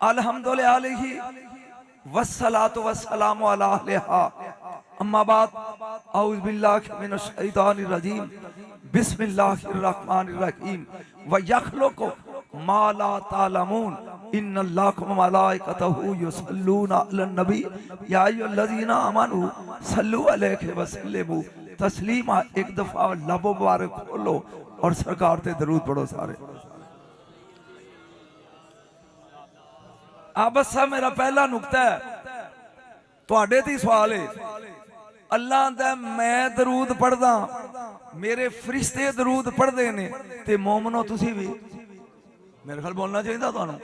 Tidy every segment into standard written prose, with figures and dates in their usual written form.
अल्हम्दुलिल्लाह वस्सलातु वस्सलामु अला अहलिहा अम्मा बाद औज़ु बिल्लाहि मिनश शैतानिर रजीम बिस्मिल्लाहिर रहमानिर रहीम व यखलुकु मा ला तालमून इन्नल्लाहा व मलाइकतहु युसल्लूना अलन नबी या अय्युहल्लज़ीना आमनू सल्लु अलैहि व सल्लिमू तस्लीमा। एक दफा लब मुबारक खोलो और सरकार ते दरूद पढ़ो सारे। बस मेरा पहला नुकता है तुहाडे ते सवाल है। अल्लाह दा मैं दरूद पढ़दा, मेरे फरिश्ते दरूद पढ़दे ने ते मोमनो तुसी भी मेरे ख्याल बोलना चाहिए तुहानू।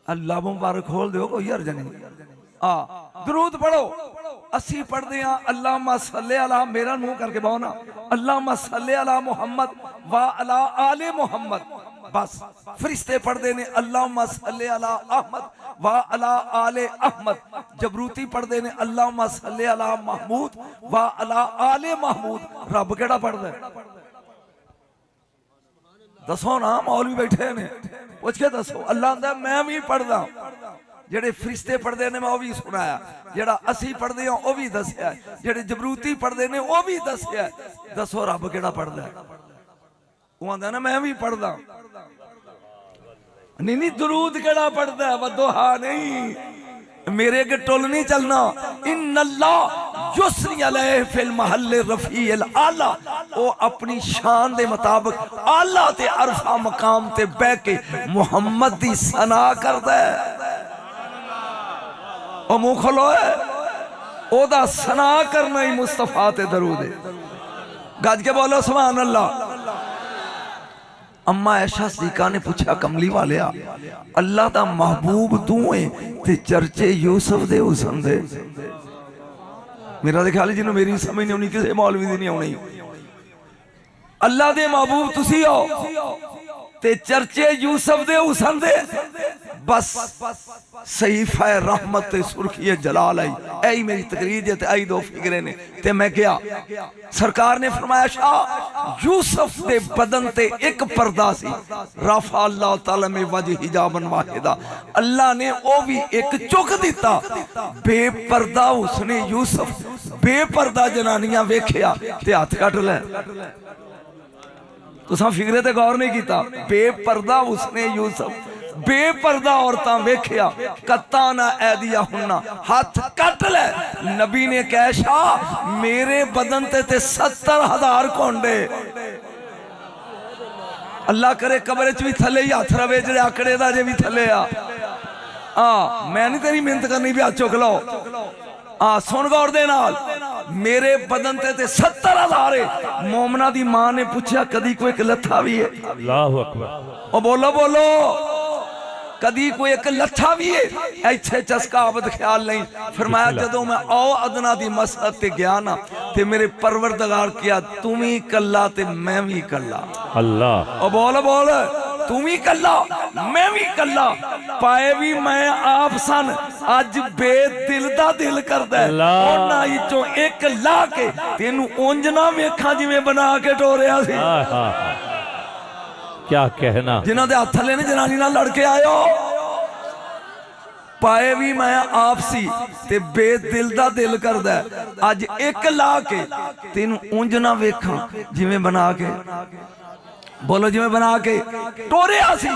अल्लाह मुबारक खोल दो, कोई हर्ज नहीं। दरूद पढ़ो। असी पढ़ते हैं अल्लाहुम्मा सल्ली अला, मेरा मुंह करके बहु ना, अल्लाहुम्मा सल्ली अला मुहम्मद व अला आले मुहम्मद। बस फरिश्ते पढ़ते ने अल्लाहुम्मा सल्ली अला अहमद व अला आले अहमद। जबरूती पढ़ते ने अल्लाहुम्मा सल्ली अला महमूद व अला आले महमूद। रब केड़ा पढ़दा है दसो ना, मौलवी बैठे ने पूछ के दसो। अल्लाह दा मैं भी पढ़दा, जेड़े फरिश्ते पढ़ते ने मैं वो भी सुनाया, जेड़ा असी पढ़ते हैं वो भी दसिया, जेड़े जबरूती पढ़ते ने वो भी दसिया। दसो रब केड़ा पढ़दा है? वो आंदा ना मैं भी पढ़दा। नहीं दरूद केड़ा पढ़दा है? वदोहा नहीं, मेरे अगे टुल नहीं चलना। इन्नल्लाह युस्नी अलैहि फिल महल्ले रफील आला। वो अपनी शान दे मुताबिक आला ते अरफा मकाम ते बह के मुहम्मद दी सना करदा है। ओ मुंह खोलो है, ओदा सना करना ही मुस्तफा ते दरूद है। गज के बोलो सुभान अल्लाह। अम्मा ऐशा सिद्दीका ने पूछा कमली वालिया, अल्लाह दा महबूब तू है ते चर्चे यूसुफ दे हुसन दे। मेरा ख्याल है जिन्होंने मेरी समझ नहीं आनी, किसी मौलवी दी नहीं आनी। अल्लाह दे महबूब तुसी हो ते चर्चे यूसुफ दे हुसन दे। बस सहीफा रहमत ते सुर्खी जलाल आई, ऐही मेरी तकरीर जे ते आई दो फिक्रे ने ते मैं गया। सरकार ने फरमाया शाह यूसुफ दे बदन ते एक पर्दा सी, रफा अल्लाह तआला में वजह हिजाबन वाहिदा। अल्लाह ने ओ भी एक चुक दिता। बेपर्दा उसने यूसुफ, बेपर्दा जनानियां वेखिया ते हाथ कट लै। तुसां फिक्रे ते गौर नहीं किया। बेपर्दा उसने यूसुफ, बेपर्दा औरतां वेखिया, कत्ता ना ऐदिया हुन्ना, हाथ कट ले। नबी ने कहा शाह मेरे बदन ते 70,000 कोंडे। अल्लाह करे कब्र च भी थले ही हाथ रवे, जेड़े आकड़े दा जे भी थले आ। मैं नहीं तेरी मेहनत करनी भी हाथ चुक लो। सुन गौर दे नाल, मेरे बदन ते 70,000 है। मोमना दी मां ने पूछा कदी कोई एक लत्था भी है? अल्लाहु अकबर। ओ बोलो बोलो, कदी कोई एक लट्ठा भी है? ऐसे चस्का आबद ख्याल नहीं। फरमाया जदों मैं औ अदना दी मसअत ते गया ना ते मेरे परवरदिगार किया तुम ही कल्ला ते मैं भी कल्ला। अल्लाह। ओ बोल बोल, तुम ही कल्ला मैं भी कल्ला। पाए भी मैं आप सन, अज बेदिल दा दिल करदा है उन्हां विचों एक ला के तेनू उंज ना वेखां जिवें बना के टोरिया सी। क्या कहना, जिन्हों के हाथ थले ने जनानी नाल लड़के आयो। पाए भी मैं आप सी ते बेदिल दा दिल करदा है, अज एक ला के तेनू उंज ना वेखां जिवें बना के, बोलो जिवें बना के टोरिया सी।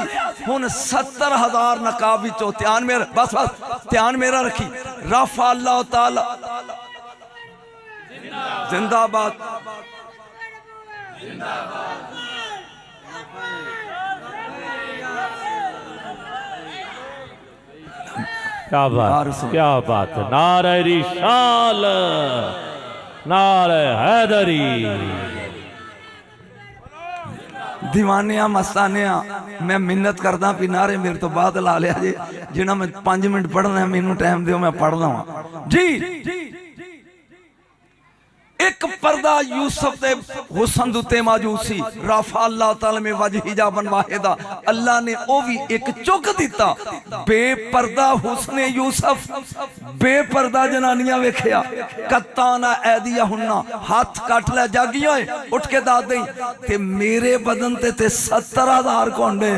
हुण 70,000 नकाब विचों ध्यान मेरा, बस बस ध्यान मेरा रखी। रफा अल्लाह ताला जिंदाबाद जिंदाबाद। क्या बात, क्या बात। नारे रिसाल, नारे हैदरी। दीवानिया मस्तानिया मैं मिन्नत करदा भी नारे मेरे तो बाद ला लिया जे, जिन्हें मैं 5 मिनट पढ़ना है मैनू टाइम दो मैं पढ़ लवां जी। एक पर्दा यूसुफ दे हुस्न दुते मौजूद सी, रफा अल्लाह तआला में वजह हिजाबन वाहिदा। अल्लाह ने ओ भी एक चुक दिता। बेपर्दा हुस्न यूसुफ, बेपर्दा जनानियां वेखिया, कत्ता ना ऐदिया हुन्ना, हाथ कट ले जागी होए उठ के दस दई ते मेरे बदन ते 70,000 कोंडे।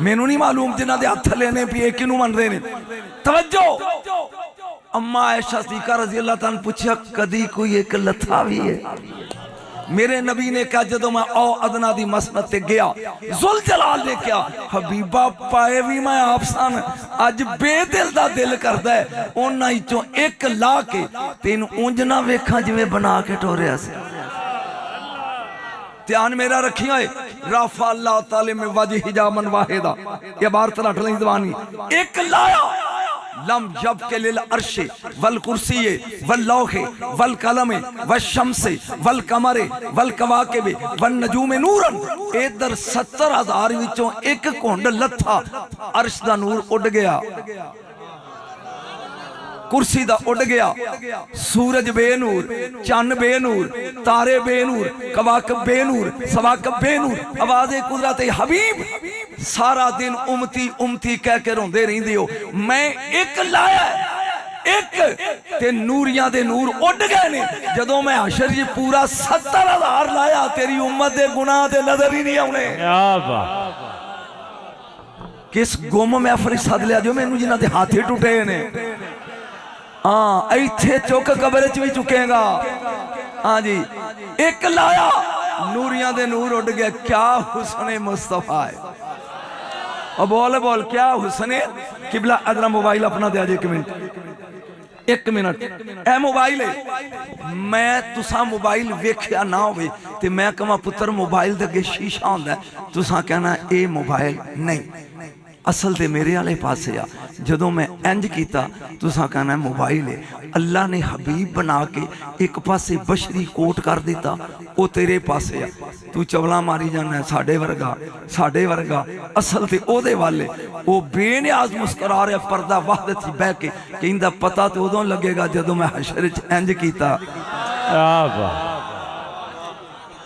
मैनू नहीं मालूम जिन्हां दे हत्थ लेने भी ये किनू मनदे ने। तवज्जो, अम्मा आयशा सिद्दीका रज़ी अल्लाह तआला पूछा कदी कोई एक लथा भी है? मेरे नबी ने कहा जदों मैं औ अदना दी मसनत ते गया जुल जलाल ने क्या हबीबा पाए भी मैं आप सन, अज बेदिल दा दिल करदा है उन्हां चों एक ला के तेन उंज ना वेखां जिवें बना के टोरिया सी। ध्यान मेरा रखी होए, राफा अल्लाह ताले में वजह हिजामन वाहिदा, ये बात रट लई दवानी। एक लाया लम जब के लिल अर्शे वल कुर्सीए वल लौहे वल कलमे वल शम्से वल कमरे वल कवाकिबे वल नजूमे नूरन। इधर 70,000 विचों एक घुंड लथा, अर्श दा नूर उड़ गया, कुर्सी दा उड़ गया, सूरज बेनूर, चन्न बेनूर, तारे बेनूर, कवाकब बेनूर, सवाकब बेनूर। आवाज़े कुदरत हबीब सारा दिन उमती उमती कह के रोंदे रहिंदे हो। मैं एक लाया एक ते नूरियां दे नूर उड़ गए ने। जदों मैं हशर जी पूरा 70,000 लाया तेरी उम्मत दे गुनाह ते नजर ही नहीं आउणे। किस गुम महफिल सद लिया जो मैनू जिन्हां दे हाथे टुटे ने। हाँ इत्थे चुक कबर च भी चुकेगा। हाँ जी एक लाया नूरियां दे नूर उड़ गया। क्या हुस्न मुस्तफा है। और बोल बोल क्या हुस्न है। किबला अदरा मोबाइल अपना दे आज 1 मिनट 1 मिनट ए मोबाइल है। मैं तुसा मोबाइल वेख्या ना होवे ते मैं कहां पुत्र मोबाइल दे अगे शीशा हुंदा है, तुसा कहना ए मोबाइल नहीं, असल ते मेरे वाले पासे आ। जदों मैं इंज कीता तुसा कहना मोबाइल है। अल्लाह ने हबीब बना के एक पासे बशरी कोट कर दिता, वो तेरे पासे आ। तू चवला मारी जाना साडे वर्गा, असल ते ओदे वाले। वो बेनियाज मुस्कुरा रहा पर्दा वहदत च बह के कहंदा पता तो उदों लगेगा जदों मैं हशर च इंज कीता।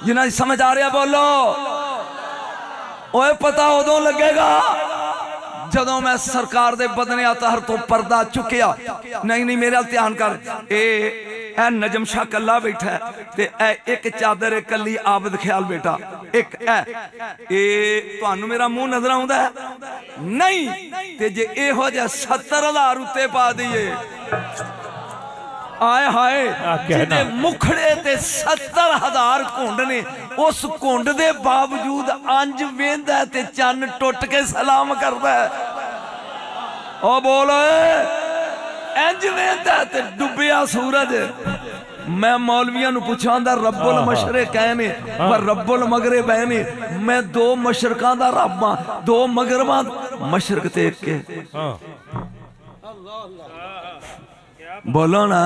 जिन्हां समझ आ रहा बोलो ओए पता उदों लगेगा जदों मैं सरकार दे बदने अतहर तो पर्दा चुकिया। नहीं नहीं मेरा ध्यान कर, ए नजम शाह कला बैठा है ते एक चादर कली आबद ख्याल बेटा एक ए तुहानू मेरा मुंह नजर आउंदा है नहीं ते जे इहो जिहा 70,000 उत्ते पा दईए आए हाय जिहदे मुखड़े ते 70,000 घुंड ने, उस घुंड दे बावजूद अंज वेंदा है ते चन्न टुट के सलाम करदा है। ओ बोल इंज वेंदा है ते डुबिया सूरज। मैं मौलवियां नू पुछां दा रब्बुल मशरिक कहने पर रब्बुल मगरिब कहने। मैं 2 मशरकां दा रब हां, 2 मगरबां मशरक ते एक के। बोलो ना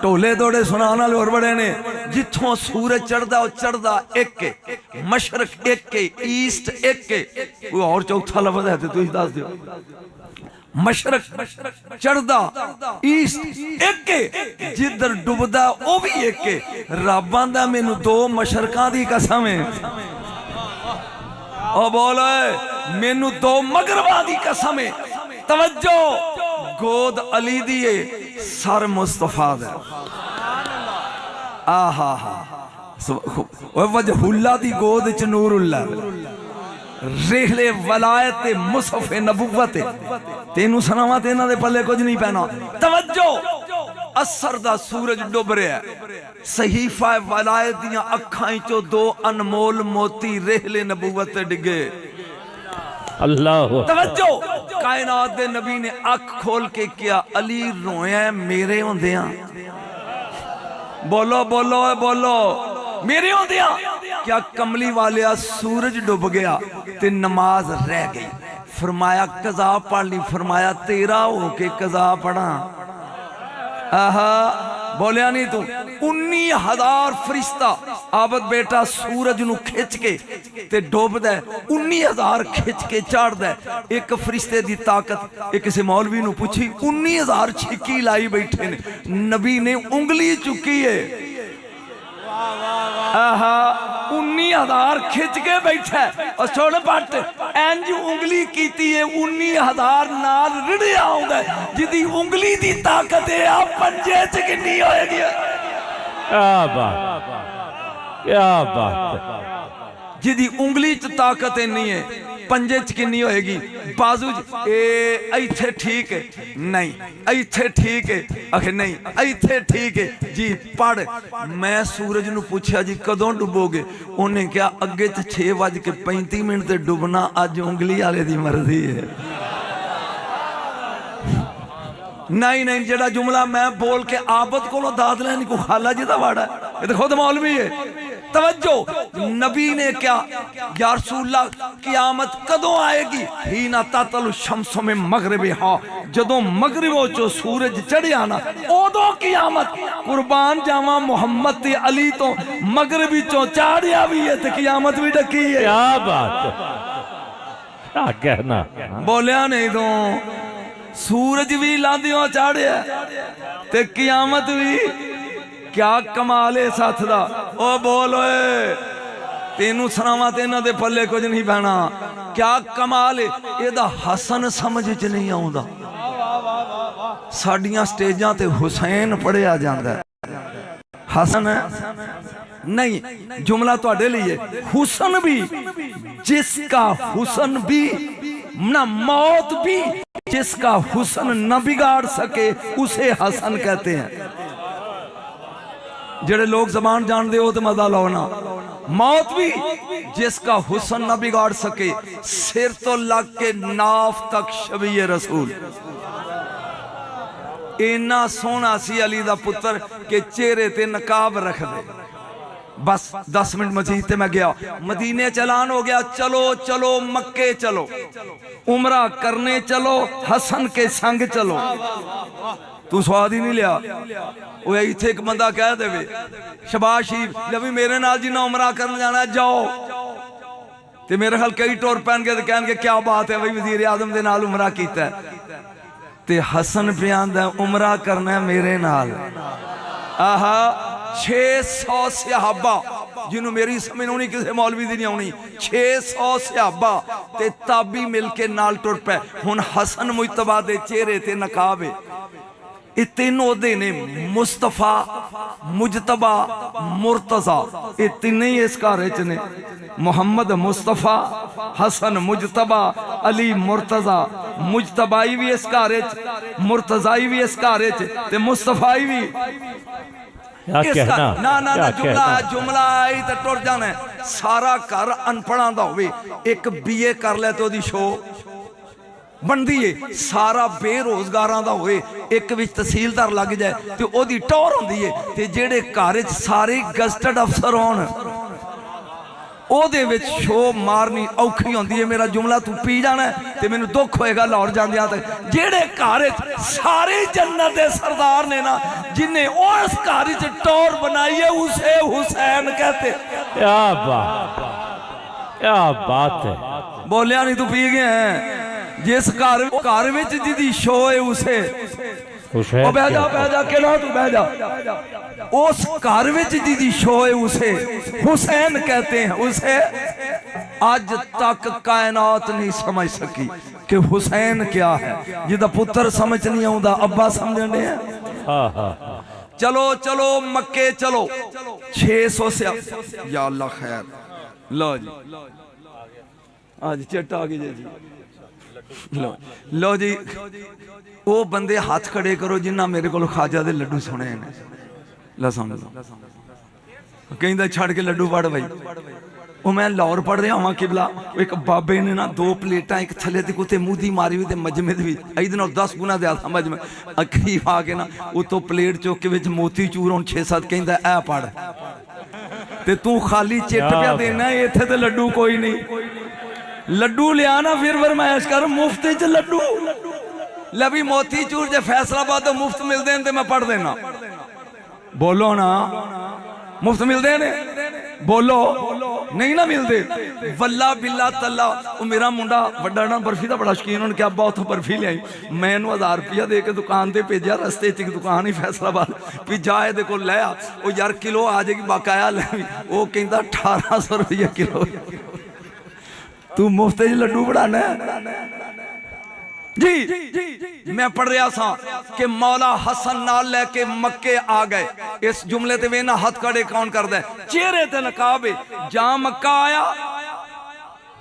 ढोले दौड़े सुनाने वाले और बड़े ने। जिथों सूरज चढ़दा वो चढ़दा एक के, मशरक एक के, ईस्ट एक के। कोई और चौथा लफ्ज है तो तुम दस दियो। मशरक चढ़दा ईस्ट एक के, जिधर डुबदा वो भी एक के। रब आंदा मैनू 2 मशरकां दी कसम है। ओ बोल मैनू 2 मगरबां दी कसम है। तवज्जो गोद अली दिए सर मुस्तफा दे। आहा हा वजहुल्ला दी गोद च नूरुल्ला रेहले वलायत मुसफ नबुवत। तेनू सुनावा ते इन्हां दे पल्ले कुछ नहीं पैना। तवज्जो असर दा सूरज डुब रहा है, सहीफा वलायत दियां अखां चों 2 अनमोल मोती रेहले नबुवत डिगे। अल्लाह तवज्जो कायनात दे नबी ने अख खोल के किया अली रोया मेरे होंदियां। बोलो बोलो बोलो मेरे होंदियां। क्या कमली वालिया सूरज डूब गया ते नमाज रह गई। फरमाया कज़ा पढ़ ली। फरमाया तेरा हो के कज़ा पढ़ा। आहा बोलिया नहीं तू। 19,000 फरिश्ता आबद बेटा सूरज नू खिंच के ते डोबदा है। 19,000 खिंच के चाड़दा है। एक फरिश्ते दी ताकत एक किसी मौलवी नू पूछी 19,000 छिकी लाई बैठे ने। नबी ने उंगली चुकी है। आहा 19,000 खिंच के बैठा है और छोड़ पट इंज उंगली कीती है। 19,000 नाल रिड़िया आउंदा है। जिदी उंगली दी ताकत है आ पंजे च किन्नी होएगी। क्या बात जिदी उंगली च ताकत नहीं है पंजे च किन्नी होएगी, बाजू ए इत्थे ठीक है, नहीं इत्थे ठीक है, आखे नहीं इत्थे ठीक है जी। पढ़। मैं सूरज नूं पूछया जी कदों डुबोगे, उन्हें क्या अगे 6:35 ते डुबना, अज उंगली वाले दी मर्जी है। नहीं नहीं, जेड़ा जुमला मैं बोल के आबद को दाद लैनी को खाला जी दा वाड़ा है, ये तो खुद मौलवी है। तवज्जो, नबी ने क्या या रसूलुल्लाह क़यामत कदों आएगी, ही ना तातलु शम्सु में मगरिबे हा, जदों मगरिबों चो सूरज चढ़िया ना ओदों क़यामत। कुर्बान जावा मोहम्मद ते अली तो मगरिबी चो चाड़िया भी है ते क़यामत भी डकी है। क्या बात, क्या कहना। बोलिया नहीं तो सूरज भी लांदियों चाड़िया ते क़यामत भी। क्या कमाल है साथ दा। ओ बोल ओए, तेनू सुनावा ते इन्हां दे पल्ले कुछ नहीं पैना। क्या कमाल है, एदा हसन समझ च नहीं आउंदा। साडियां स्टेजां ते हुसैन पढ़िया जांदा है, हसन नहीं। जुमला तुहाडे लिए, हुसन भी जिसका हुसन भी ना मौत भी जिसका हुसन न बिगाड़ सके उसे हसन कहते हैं। जेड़े लोग जबान जानते हो तो मजा लो ना। मौत भी जिसका हुसन न बिगाड़ सके, सिर तो लग के नाफ तक शबीए रसूल। इन्ना सोहना सी अली दा पुत्र के चेहरे ते नकाब रख दे। बस 10 मिनट मस्जिद ते मैं गया, मदीने चलान हो गया। चलो चलो मक्के चलो, उमरा करने चलो, हसन के संग चलो। तू स्वाद ही नहीं लिया। वो इत्थे एक बंदा कह देवे शबाशी लवी मेरे नाल जिन्ना उमरा करने जाना जाओ, ते मेरे ख्याल कई टोर पहन के कहन क्या बात है भाई वजीर आजम दे नाल उमरा कीता है। ते हसन पे आंदा उमरा करना है मेरे नाल। आहा 600 सहाबा जिन्हों मेरी समझ आनी किसी मौलवी दी नहीं आनी। 600 सहाबा ते ताबी मिल के नाल टुर पे। हुण हसन मुजतबा दे चेहरे ते नकाब है। ये तीन ओहदे ने, मुस्तफा, मुजतबा, मुर्तजा। ये तीन ही इस घर च ने। मुहम्मद मुस्तफा, हसन मुजतबा, अली मुर्तजा। मुजतबाई भी इस घर च, मुर्तजाई भी इस घर च, ते मुस्तफाई भी। ना ना ना जुमला आई तो टुर जाना। सारा घर अनपढ़ा दा होवे, एक बीए कर ले तो ओदी शो बनती है। सारा बेरोजगारां दा होए, एक विच तहसीलदार लग जाए तो ओदी टौर होंदी है। ते जेड़े घर च सारे गजटेड अफसर होण ओदे विच शो मारनी औखी होंदी है। मेरा जुमला तू पी जाना ते मैनू दुख होएगा लाहौर जांदियां तक। जेड़े घर च सारे जन्नत दे सरदार ने ना, जिन्हें उस घर च टौर बनाई है उसे हुसैन कहते। क्या बात, क्या बात है। बोलिया नहीं तू पी गया है। जिस घर विच जिदी शो है उसे बह जा के ना तू बह जा। उस घर विच जिदी शो है उसे हुसैन कहते हैं। उसे आज तक कायनात नहीं समझ सकी कि हुसैन क्या है। जिदा पुत्र समझ नहीं आउंदा अब्बा समझण दे। चलो चलो मक्के चलो। 600 से या अल्लाह खैर। लो जी आज चिट आ गई जी। लो जी वो बंदे हाथ खड़े करो जिन्ना मेरे को खाजा दे लड्डू सुने ने। ला सुन लो कहता छड़ के लड्डू पढ़ भाई। वो मैं लाहौर पढ़ रहा वहां किबला। एक बाबे ने ना 2 प्लेटा एक थले ते कुते मुंह दी मारी हुई ते मजमे दी भी 10 गुना ज्यादा मजमे करीब आ के ना उतो प्लेट चुक के विच मोती चूर हुण 6-7 कहंदा ऐ पढ़ ते तू खाली चिट पिया देना। इत्थे ते लड्डू कोई नहीं। लड्डू लिया ना फिर फरमाइश कर मुफ्त च लड्डू। लभी मोती चूर जे फैसलाबाद तो मुफ्त मिलते हैं तो मैं पढ़ देना। बोलो ना मुफ्त मिलते हैं। बोलो नहीं ना मिलते। वल्ला बिल्ला तल्ला। वो मेरा मुंडा वड्डा ना बर्फी का बड़ा शौकीन। उन्होंने क्या अब्बा उतो बर्फी लियाई। मैं 1000 रुपया दे के दुकान से भेजा। रस्ते च एक दुकान ही फैसलाबाद भी जा ये को लै आ। वो यार किलो आ जाएगी बकाया लै। वो कहता 1800 रुपया किलो। तू मुफ्त लड्डू बढ़ाना जी। मैं पढ़ रहा था कि मौला हसन नाल लेके मक्के आ गए। इस जुमले ते वेना हाथ खड़े कौन कर दे। चेहरे ते नकाब जा मक्का आया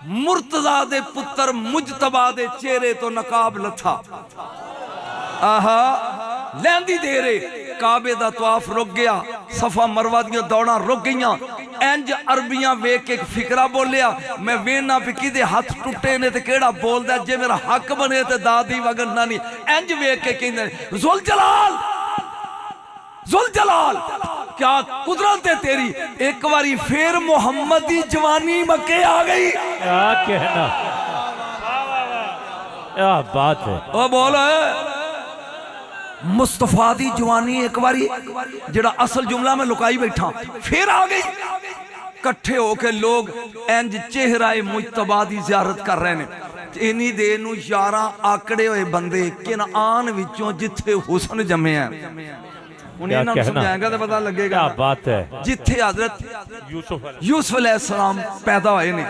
मुर्तजा दे पुत्र मुजतबा दे चेहरे तो नकाब लथा। आहा लैंदी देरे काबे दा तवाफ रुक गया, सफा मरवा दियां दौड़ां रुक गईयां। इंज अरबियां वेख के फिकरा बोलिया, मैं वेना भी किदे हाथ टुटे ने ते केड़ा बोलदा, जे मेरा हक बने ते दादी वगरना नहीं। इंज वेख के कहंदे जुल जलाल, जुल जलाल क्या कुदरत है तेरी। एक बारी फिर मोहम्मद दी जवानी मक्के आ गई। क्या कहना, क्या बात है। ओ बोल मुस्तफा दी जवानी एक बारी जेड़ा असल जुमला में लुकाई बैठा फिर आ गई। कट्ठे होके लोग इंज चेहराए मुजतबा दी ज़ियारत कर रहे ने। इन्नी देर नूं 11 आकड़े हुए बंदे किनान विचों जिथे हुसन जमे हैं, उन्हें ना समझाएगा तो पता लगेगा। क्या बात है। जिथे हजरत यूसुफ अलैहिस्सलाम पैदा होए ने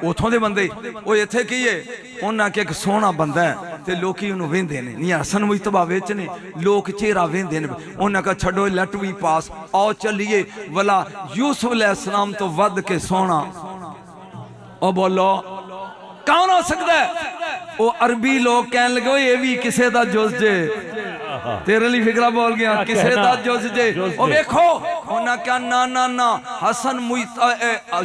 उथों दे बंदे वो इत्थे की है, उन्हां के एक सोहना बंदा है ते लोकी उन्होंने वेंदे ने, नहीं हसन मुजतबा विच ने लोग चेहरा वेंदे ने। उन्हां का छड्डो लटवी पास, आओ चलिए वला यूसुफ अलैहिस्सलाम तो वध के सोहना। ओ बोलो कौन हो सकता है। वो अरबी लोग कहने लगे ये भी किसे दा जुज जे, तेरे लिए फिक्रा बोल गया किसे दा जुज जे। ओ देखो उन्हें क्या ना ना ना हसन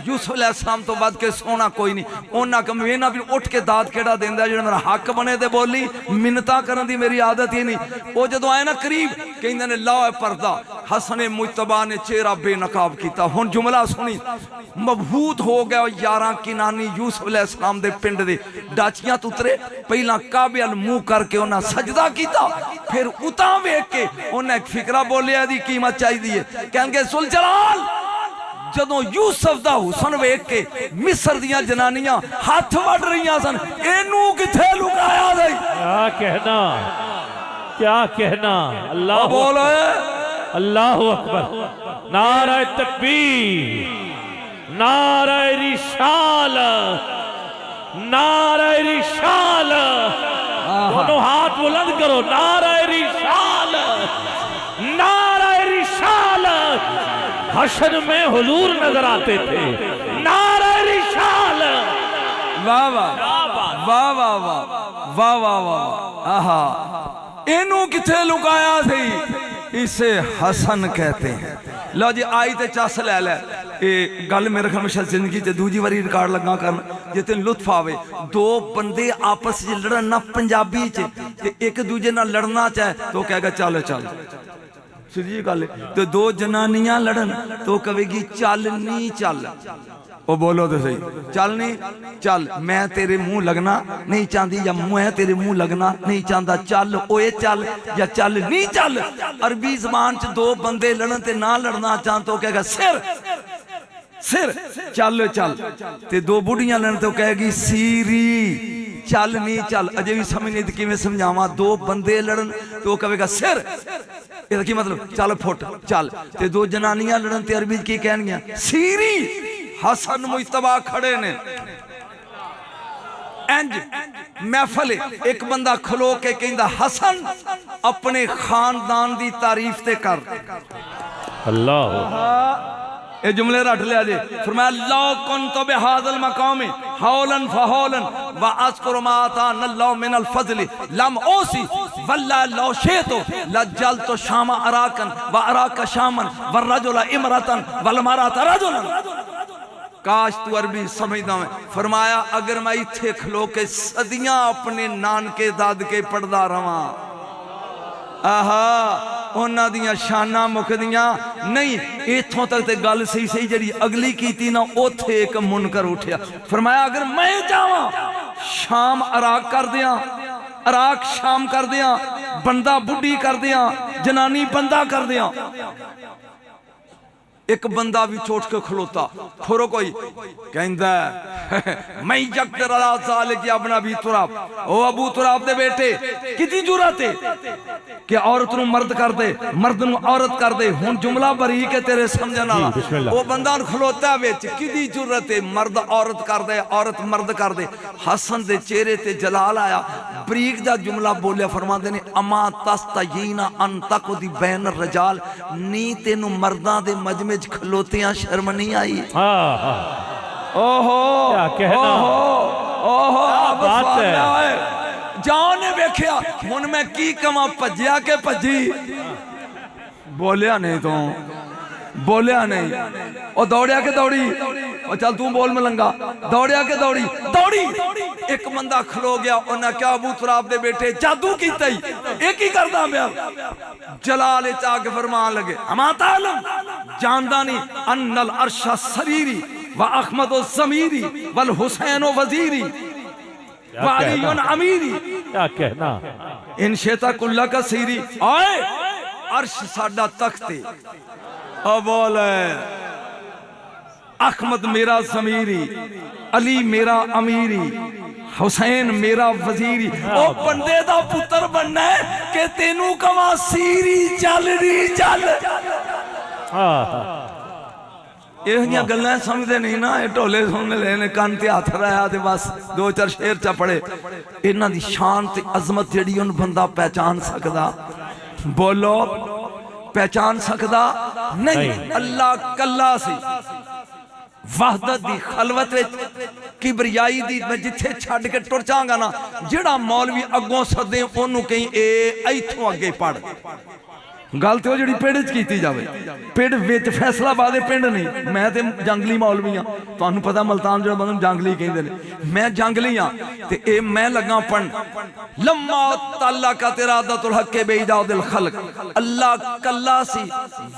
यूसुफ अलैहिस्सलाम तो वध के सोना कोई नहीं। उन्हें कहा मैं भी उठ के दाद केड़ा देंदा जो मेरा हक बने ते बोली, मिन्नतां करन दी मेरी आदत ही नहीं। वो जदों आए ना करीब कहंदे ने लाओ पर्दा, हसन मुजतबा ने चेहरा बेनकाब किया। हुण जुमला सुनी, मबहूत हो गया 11 किनानी यूसुफ अलैहिस्सलाम दे पिंड दे डाचियां तो उतरे। पहला काबे अल मुंह करके उन्हें सजदा किया, फिर उता वेख के उन्हें एक फिकरा बोलिया दी कीमत चाहिए। कहणगे सुल जलाल जदों यूसुफ दा हुसन वेख के मिस्र दियां जनानियां हाथ वड़ रही सन, इनू किथे लुकाया दे। क्या कहना, क्या कहना। अल्लाह बोल अल्लाहु अकबर, नारे तकबीर, नारे रिसालत, नारे रिसालत। दोनों हाथ बुलंद करो, नारे रिसालत, नारे रिसालत। हशर में हुजूर नजर आते थे, नारे रिसालत। वाह वाह वाह वाह वाह वाह वाह वाह। आहा इनू किथे लुकाया थी, इसे हसन कहते हैं। लो जी आई ते चस लै लै ये गल मेरे ख्याल में शायद जिंदगी च दूजी बारी रिकॉर्ड लगा करन जे तेन लुत्फ आवे। दो बंदे आपस च लड़न ना पंजाबी च ते एक दूजे नाल लड़ना चाहे तो कहेगा चल चल, सीधी गल। तो दो जनानियां लड़न तो कहेगी चल नी चल। ओ बोलो तो सही, चल नहीं चल, मैं तेरे मुंह लगना नहीं चाहती या मैं तेरे मुंह लगना नहीं चाहता, चल ओए चल या चल नहीं चल। अरबी जबान च दो बंदे लड़न ते ना लड़ना चाहन तो कहेगा सिर सिर, चल चल। ते दो बुढ़ियां लड़न तो कहेगी सीरी, चल नहीं चल। अजे भी समझ नहीं कि मैं समझावा। दो बंदे लड़न तो कहेगा सिर, इसका की मतलब चल फुट चल। ते दो जनानियां लड़न ते अरबी की कहनियां सीरी। हसन मुजतबा खड़े ने इंज महफल, एक बंदा खलो के कहंदा हसन अपने खानदान दी तारीफ ते कर। अल्लाह ये जुमले रट लिया जे। फरमाया लौ कुन्तु बिहाज़ल मकाम हौलन फहौलन व अज़कुरु मा आताना अल्लाहु मिनल फ़ज़्ल लम ओसी वल्ला लौ शैतु लजलतु शामा अराकन व अराका शामन व रजुला इमरतन वल मरअत रजुलन। काश तू अरबी समझदा मैं। फरमाया अगर मैं इत्थे खलो के सदियां अपने नानके दादके पढ़दा रवां, आहा उन्हां दियां शाना मुकदियां नहीं। इथों तक ते गल सही सही जड़ी अगली कीती ना, ओथे एक मुनकर उठिया। फरमाया अगर मैं जावां शाम अराक कर दियां, अराक शाम कर दियां, बंदा बुढ़ी कर दियां, जनानी बंदा कर दियां। एक बंदा भी चोट के खलोता खोरो कोई कहंदा मैं यकदर अला ज़ालिक या इब्न अबी तुराब। ओ अबू तुराब दे बेटे कितनी जुरत है कि औरत नूं मर्द कर दे, मर्द नूं औरत कर दे। हुण जुमला बरीक है तेरे समझण वाला। ओ बंदा खलोता विच कितनी जुरत है, मर्द औरत कर दे, औरत मर्द कर दे। हसन दे चेहरे ते जलाल आया, बरीक दा जुमला बोलिया। फरमांदे ने अमा तस्तयीना अन तक़दी बैन रजाल, नी तेनू मर्दां दे मजमे खलोतियां शर्म नहीं आई। ओहो क्या कहना। ओहो बात है। जान ने वेख्या हुण मैं की कमा भज्जिया के भज्जी बोलिया नहीं तू बोलिया नहीं और दौड़िया के दौड़ी और चल तू बोल मलंगा दौड़िया के दौड़ी दौड़ी एक बंदा खलो गया उन्हें क्या अबू तुराब दे बेटे जादू कीता ही एक ही करदा पिया जलाल चाक फरमान लगे अमा तालम जानदा नहीं अन्नल अर्शा सरीरी व अहमद ज़मीरी वल हुसैन वजीरी व अलीयुन अमीरी क्या कहना। इन शेता कुल्ला का सीरी आए अर्श साडा तख्त है अब बोले अहमद मेरा ज़मीरी अली मेरा अमीरी हुसैन मेरा वजीरी ओ बंदे दा पुत्र बनना है कि तेनू कमा सीरी चल री चल ਇਹ ਗੱਲਾਂ ਸਮਝਦੇ ਨਹੀਂ ਨਾ ਇਹ ਢੋਲੇ ਸੁਣ ਲੈ ਨੇ ਕੰਨ ਤੇ ਹੱਥ ਰਾਇਆ ਤੇ ਬਸ ਦੋ ਚਾਰ ਸ਼ੇਰ ਚ ਪੜੇ ਇਹਨਾਂ ਦੀ ਸ਼ਾਨ ਤੇ ਅਜ਼ਮਤ ਜਿਹੜੀ ਉਹਨੂੰ ਬੰਦਾ ਪਹਿਚਾਨ ਸਕਦਾ ਬੋਲੋ ਪਹਿਚਾਨ ਸਕਦਾ ਨਹੀਂ ਅੱਲਾ ਕੱਲਾ ਸੀ ਵਹਦਤ ਦੀ ਖਲਵਤ ਵਿੱਚ ਕਿਬਰਿਆਈ ਦੀ ਮੈਂ ਜਿੱਥੇ ਛੱਡ ਕੇ ਟੁਰ ਜਾਵਾਂਗਾ ਨਾ ਜਿਹੜਾ ਮੌਲਵੀ ਅੱਗੋਂ ਸੱਦੇ ਉਹਨੂੰ ਕਹੀਂ ਇਹ ਇੱਥੋਂ ਅੱਗੇ ਪੜ गल तो जी पिंड च की जाए पिंड विच फैसलाबाद पिंड नहीं मैं तो जंगली मौलवी हाँ तुहानू पता मुल्तान जो मतलब जंगली कहते हैं मैं जंगली हाँ ते ए मैं लगा पढ़न लम्मा ताला का तेरा अदतुल हक बेइजा दिल खलक अल्लाह कल्ला सी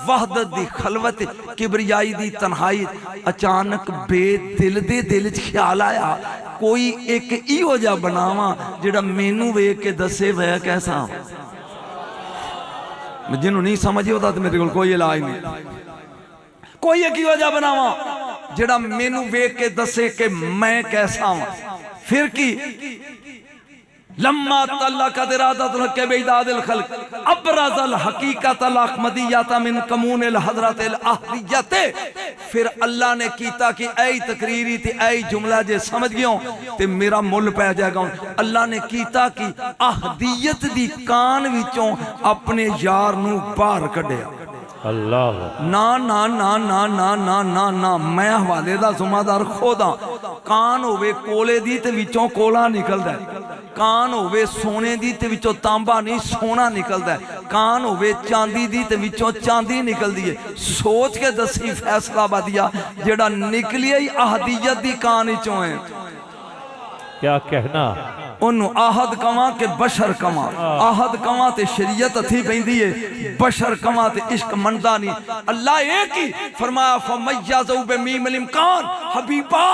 वहदत दी खलवत किबरियाई दी तन्हाई अचानक बेदिल दे दिल च ख्याल आया कोई एक इहो जिहा बनावा जिहड़ा मैनू वेख के दसे वै कैसा जिन्हों नहीं समझी होता तो मेरे को कोई इलाज नहीं कोई एक वजह बनावा जेड़ा मैनू वेख के दसे कि मैं कैसा हूं फिर की लम्मा तल्ला का इरादतुल हक बेइदादिल खल्क अबरज़ल हकीकतल अहमदियत मिन कमूनिल हज़रतिल अहलियत फिर अल्लाह ने कीता कि ऐ तकरीरी ते ऐ जुमला जे समझ गयो ते मेरा मुल पै जाएगा अल्लाह ने कीता कि अहदियत दी कान विचों अपने यार नू बाहर कढिया अल्लाह ना ना ना ना ना ना ना ना मैं हवाले दा जुम्मेदार खुद हां कान होवे कोले दी ते विचों कोला निकलदा है कान होवे सोने दी ते विचों तांबा नहीं सोना निकलदा है कान होवे चांदी दी ते विचों चांदी निकलदी है सोच के दसी फैसलाबादिया जेड़ा निकलिया ही अहदियत दी कान विचों है क्या कहना ओनू आहद कवा के बशर कवा आहद कवा ते शरीयत हथी पैंदी है बशर कवा ते इश्क मनदा नहीं अल्लाह एक ही फरमाया फमय्यज़ु बिमीम इमकान हबीबा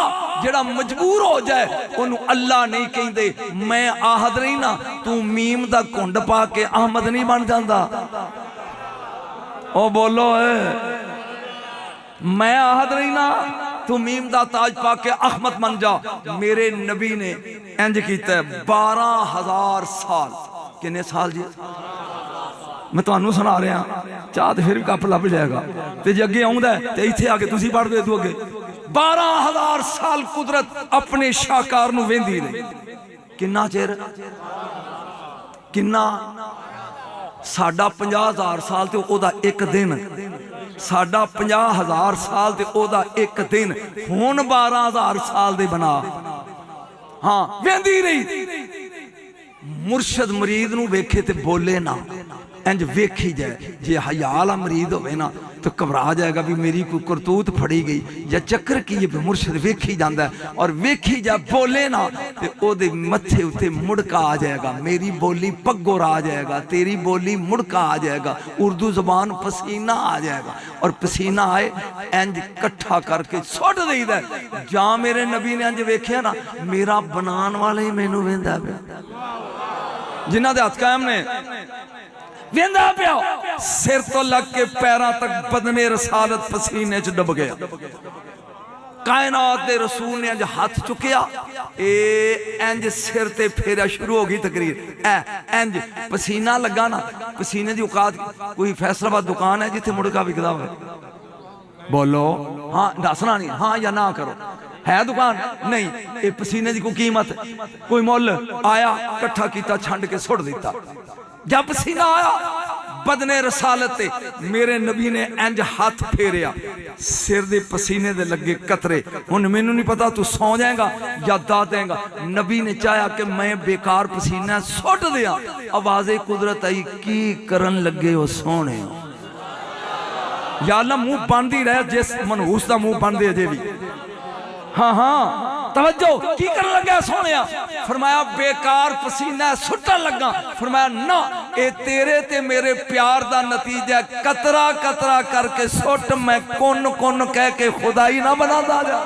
जेड़ा मजबूर हो जाए ओनू अल्लाह नहीं कहंदे मैं आहद नहीं ना तू मीम दा घुंड पा के अहमद नहीं बन जांदा ओ बोलो मैं आहद नहीं ना तू मीम दा ताज पा के अहमद बन जा मेरे नबी ने इंज कीता 12,000 साल किन्ने साल जी मैं तुहानू सुना रहा चाह तो फिर भी कप लभ जाएगा ते जे अगे आउंदा ते इत्थे आके तुसी पढ़ दे तू अगे 12,000 साल कुदरत अपने शाहकार नू वेंदी रही किन्ना चिर किन्ना साडा 50,000 साल ते ओदा एक दिन साडा 50,000 साल ते ओदा एक दिन हुण 12,000 साल दे बना हाँ वेंदी रही मुर्शद मरीद नू वेखे ते बोले ना इंज वेखी जाए जे हया वाला मरीद होवे ना तो घबरा जाएगा भी मेरी कोई करतूत फड़ी गई या चक्कर की है मुर्शद वेखी जाता है और वेखी जा बोले ना तो ओदे मथे उत्ते मुड़का आ जाएगा मेरी बोली पग्गोर आ जाएगा तेरी बोली मुड़का आ जाएगा उर्दू जबान पसीना आ जाएगा और पसीना आए इंज कट्ठा करके सुट देईदा जा मेरे नबी ने इंज वेख्या ना मेरा बनान वाला ही मैनू वेंदा पिया जिन्हां दे हथ कायम ने वेंदा पिया सिर तो लग के पैरों तक बदने रसालत पसीने च डुब गया कायनात दे रसूल ने अज हाथ चुकिया इंज सिर ते फेरा शुरू हो गई तकरीर इंज पसीना लगा ना पसीने की औकात कोई फैसलाबाद दुकान है जिथे मुड़का विकदा हो बोलो हाँ दसना नहीं हाँ या ना करो है दुकान नहीं ये पसीने की कोई कीमत कोई मुल आया कट्ठा किया छंड के सुट दिता जब पसीना आया बदने रसालत ते मेरे नबी ने इंज हाथ फेरिया, सिर दे पसीने दे लगे कतरे। हुण मैनू नहीं पता तू सौ जाएगा या दा देगा। नबी ने चाहा कि मैं बेकार पसीना सुट दिया। आवाज़े कुदरत आई, की करन लगे हो सोने? या अल्लाह मुंह बंद ही रहे, जिस मनहूस का मुंह बंद है अजे भी। हाँ हाँ तवज्जो, की कर लगा सोने? फरमाया बेकार पसीना सुटन लगा। फरमाया ना, ये तेरे ते मेरे प्यार दा नतीजा, कतरा कतरा करके सुट, मैं कुन कुन कह के खुदाई ना बना दा जा।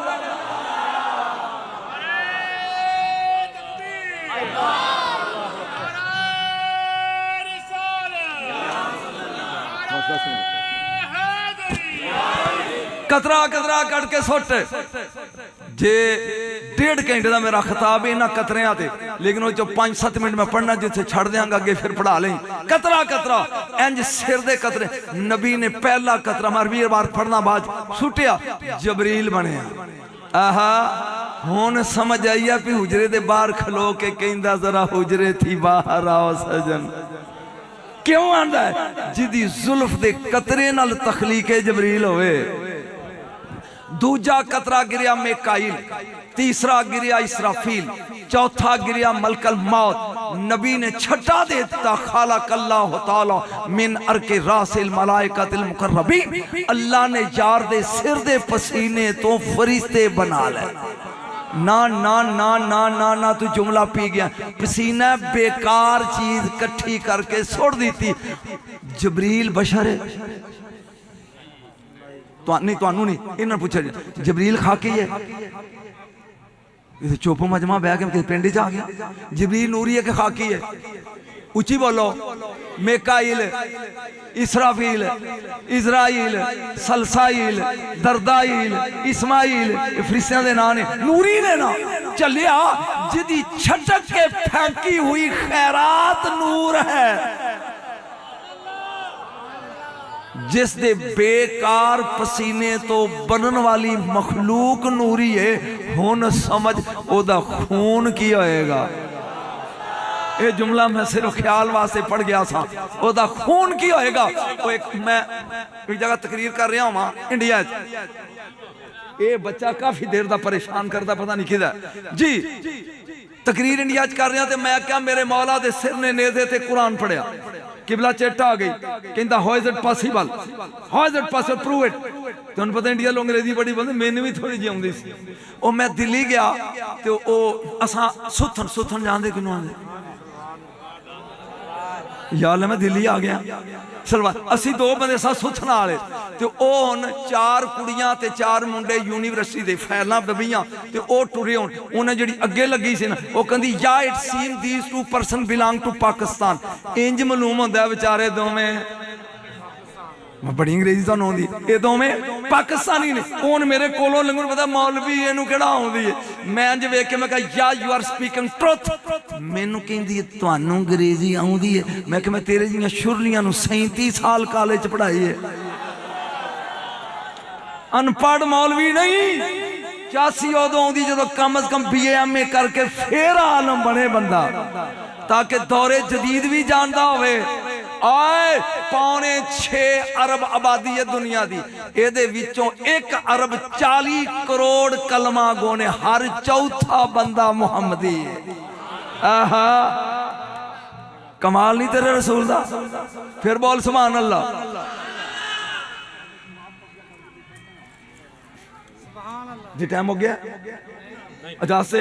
कतरा कतरा करके सुट। जे 1.5 घंटे का मेरा खिताब है इन्होंने कतरिया से, लेकिन वो 5-7 मिनट में पढ़ना, जिसे छड़ देंगा अगे फिर पढ़ा लें। कतरा कतरा इंज सिर दे कतरे। नबी ने पहला कतरा मार 20 बार पढ़ना बाद सुटिया, जबरील बनया। आहा हुण समझ आई है भी हुजरे दे बाहर खलो के कहंदा जरा हुजरे थी बाहर आओ सजन। क्यों आंदा है? जिदी जुल्फ दे कतरे नाल तखलीके जबरील होवे। दूजा कतरा गिरिया मेकाइल, तीसरा गिरिया इसराफील, चौथा गिरिया मलकल मौत। नबी ने छठा दे दिता, खालकल्लाहु तआला मिन अर्के रासिल मलाइकातिल मुकर्रबीन। अल्लाह ने यार दे सिर दे पसीने तो फरिश्ते बना ले। ना ना ना ना ना ना तू जुमला पी गया। पसीना बेकार चीज इकट्ठी करके सुट दी। जबरील बशर है, नहीं इन्होंने पूछा जबरील खाकी है? चुप मजमा बह के पिंड च आ गया। जबरील नूरी है कि खाकी है? उची बोलो। मेकाइल, इसराफील, इजराइल, सलसाइल, दरदाइल, इस्माइल, फरिश्तियां दे नाम ने। नूरी ने ना चलिया जिदी छटक के फेंकी हुई खैरात नूर है, जिस दे बेकार पसीने तो बनन वाली मखलूक नूरी है। हुण समझ ओदा खून की होएगा। ये जुमला मैं सिर्फ ख्याल वास्ते पढ़ गया था। ओदा खून की होएगा। वो एक मैं एक जगह तकरीर कर रहा हूँ इंडिया, ये बच्चा काफी देर दा परेशान करता, पता नहीं किधर जी। तकरीर इंडिया च कर रहा तो मैं क्या, मेरे मौला दे सिर ने नेज़े ते कुरान पढ़िया, किबला चेटा आ गई। कहता how is it possible, how is it possible, prove it. तो उन्हें पता इंडिया लोग अंग्रेजी बड़ी बोलते, मैंने भी थोड़ी जी आती सी। और मैं दिल्ली गया तो असा सुथन सुथन जानते कि आते यार, मैं दिल्ली आ गया सलवार। असी 2 बंदे सा सुथन वाले, तो हुण 4 कुड़ियां ते 4 मुंडे यूनिवर्सिटी दे फैलां बबियां, तो वो टुरे होण। उन्हें जिहड़ी अगे लगी सी ना, वो कहंदी या it seem these 2 person belong to Pakistan. इंज मालूम होंदा बेचारे दोवें, बड़ी अंग्रेजी तो आती, ये दोवें पाकिस्तानी ने। हुण मेरे कोलों लंघण, पता मौलवी इहनूं किहड़ा आउंदी है। मैं अंज वेख के मैं कहा या यू आर स्पीकिंग ट्रुथ। मैनूं कहंदी है तुहानूं अंग्रेजी आउंदी है? मैं कहा मैं तेरे जिहियां शुरलियां नूं 37 साल कॉलेज च पढ़ाई है। अनपढ़ मौलवी नहीं। चासी उदों आउंदी जदों कम अज कम BA MA करके फिर आलम बने बंदा, ताकि दौरे जदीद भी जानता होवे। आए 6.25 अरब आबादी है दुनिया की, ये 1 अरब 40 करोड़ कलमा गोने, हर चौथा बंदा मुहम्मदी है। आहा कमाल नहीं तेरे रसूल दा? फिर बोल सुभान अल्लाह। जी टाइम हो गया अजाज से?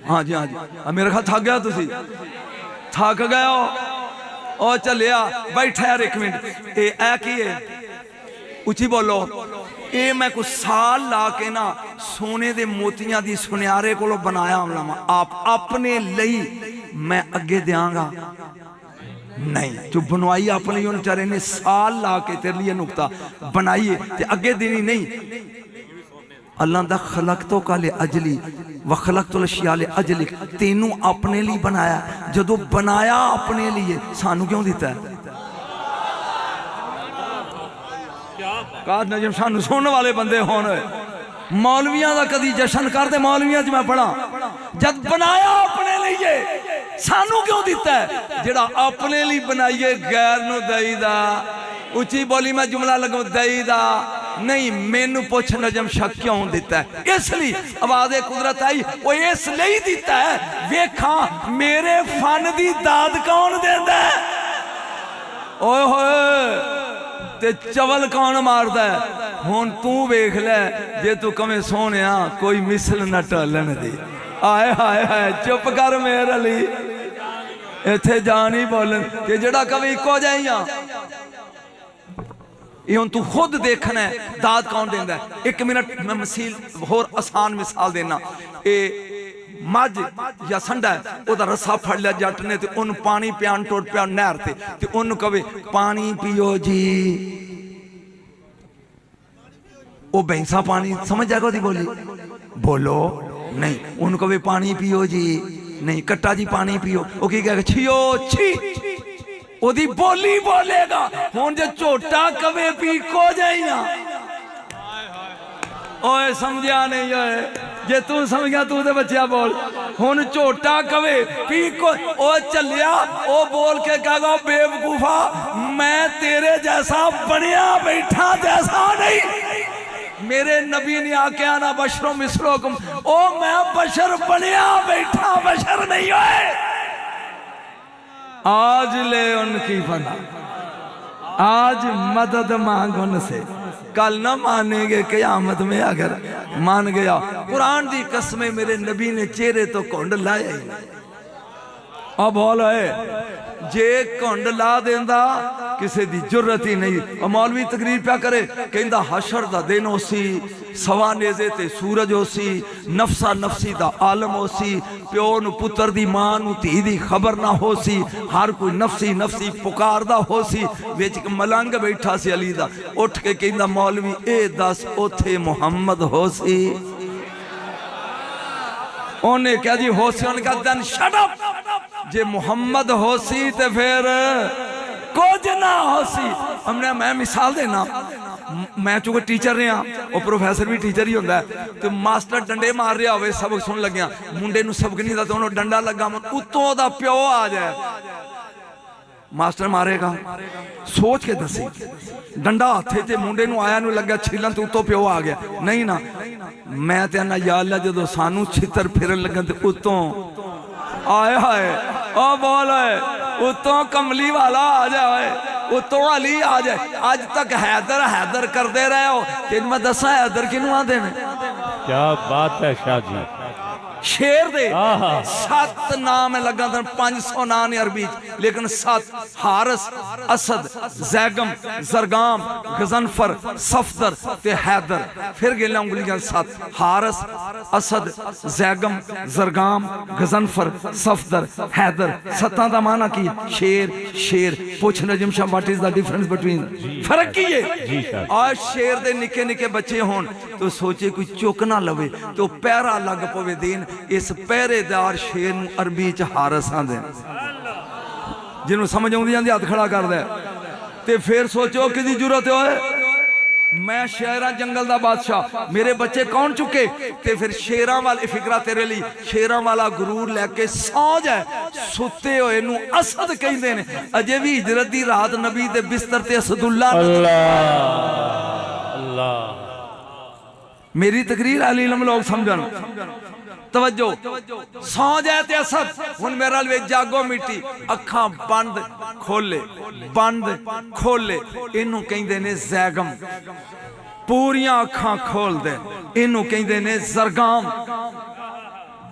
हाँ जी हाँ जी, मेरे ख्याल थक गया, तुसी थक गए हो। और चलिया बैठा यार 1 मिनट। ए की है? उची बोलो। ये मैं कुछ साल ला के ना सोने दे मोतियां दी सुनियारे को बनाया आप अपने ਲਈ मैं अगे देंगा नहीं। जो बनवाई अपने बेचारे ने साल ला के तेरे लिए नुकता बनाइए ते अगे देनी नहीं। अल्लाह दा खलक तो काले अजली व खलक तो लशियाले अजली, तेनू अपने लिए बनाया। जदों बनाया अपने लिए सानू क्यों दिता है? काश नजम सानू सुनने वाले बंदे होन। मौलवियां दा कदी जश्न करते, मौलवियां च मैं पढ़ा, जब बनाया अपने लिए सानू क्यों दिता है? जेड़ा अपने लिए बनाइए गैर नू दईदा। उची बोली मैं जुमला लगो दईदा नहीं, मैनू पुछ नजम शक क्यों दिता है? इसलिए आवाज़ कुदरत आई वो इसलिए दिता है वेखा मेरे फन की दाद कौन देंदा है। ओए होए ते चवल कौन मारदा है? हुण तू वेख ले जे तू कमें सोने कोई मिसल न टलन दे। आए हाय हाय चुप कर मेरे अली इत्थे जान ही बोलन कि जेड़ा कभी इको जाइया ये तू खुद देखना है दाद कौन देंदा है। एक मिनट मैं मसील होर आसान मिसाल देना। ये मझ या संडा है ओदा रस्सा फड़ लिया जट ने ते उन पानी पियान टुर पिया नहर ते उन कवे पानी पियो जी। वो भैंसा पानी समझ जाएगा ओदी बोली बोलो नहीं, उन कवे पानी पियो जी नहीं, कट्टा जी पानी पियो वो की कहेगा छियो छी। ओदी बोली बोलेगा। हुन जे झोटा कवे पी को जाइया ओए समझिया नहीं ओए जे तू समझ गया तू तो बच्चा बोल। हुन झोटा कवे पी को ओ चलिया ओ बोल के कहेगा बेवकूफा मैं तेरे जैसा बनिया बैठा जैसा नहीं। मेरे नबी ने आके आना बशरों मिसलोकुम ओ मैं बशर बनिया बैठा बशर नहीं होए। आज ले उनकी फना आज मदद मांग उनसे कल न मानेंगे क़यामत में अगर मान गया। कुरान दी कसमें मेरे नबी ने चेहरे तो कुंड लाया ही नहीं। अब बोल है जे कुंड ला देंदा किसी दी जुर्रत ही नहीं। मौलवी तकरीर प्या करे कहंदा हशर दा दिन होसी सवा नेज़े ते सूरज होसी नफसा नफसी दा आलम होसी प्यो नू पुत्र दी मां नू धी दी खबर ना होसी हर कोई नफसी नफसी पुकारदा होसी। विच मलंग बैठा सी अली दा उठ के कहंदा मौलवी ए दस ओथे मुहम्मद होसी। उन्हें क्या जी होसी उन्हें कहा देन शट अप जे मुहम्मद होसी ते फिर कुछ ना होसी। हमने मैं मिसाल देना मैं चूंकि टीचर रहा और प्रोफैसर भी टीचर ही होंदा है तो मास्टर डंडे मार रहा हो सबक सुन लग्या मुंडे नू सबक नहीं आता उन्होंने डंडा लगा उत्तों दा प्यो आ जाए मास्टर मारेगा सोच के दसी डंडा हाथे ते मुंडे नू आया नू लगा छीलन तो उत्तों प्यो आ गया नहीं ना। मैं ते ना या अल्लाह जो सानू छितर फिरन लगन ते उत्तों आए हाय ओ बोल उत्तों कमली वाला आ जाए उत्तों अली आ जाए। आज तक हैदर हैदर करते रहे हो तेन मैं दसा हैदर किनू आते ने। क्या बात है शाह जी। शेर दे 7 नाम है लगा 500 नाम है अरबी लेकिन 7 हारस असद जैगम जरगाम गजनफर सफदर ते हैदर फिर गिला उंगलियां 7 हारस असद जैगम जरगाम गजनफर सफदर हैदर 7 का माना की शेर शेर पूछ नजम शाह what is the difference between फर्क की है। और शेर दे निके निके बच्चे होन तो सोचे कोई चुक ना लवे तो पैरा लग पवे दिन इस पहरेदार शेर नू अरबी च हारस आंदे जिन्होंने समझ आउंदी जांदी हथ खड़ा करदा ते फिर सोचो किदी जरूरत होए। मैं शेरा जंगल दा बादशाह मेरे बच्चे कौन चुके ते फिर शेरां वाले फिकरा तेरे लिए शेरां वाला गुरूर लैके सौ जाए सुते होए नू असद कहंदे ने अजे भी हिजरत दी रात नबी दे बिस्तर ते असदुल्ला अल्लाह। मेरी तकरीर अली इल्म लोग समझन तवज्जो सौ जाए ते असद हुन मेरा वे जागो मिट्टी अखा बंद खोले इनू कहंदे ने जैगम पूरियां अखा खोल दे इनू कहंदे ने जरगाम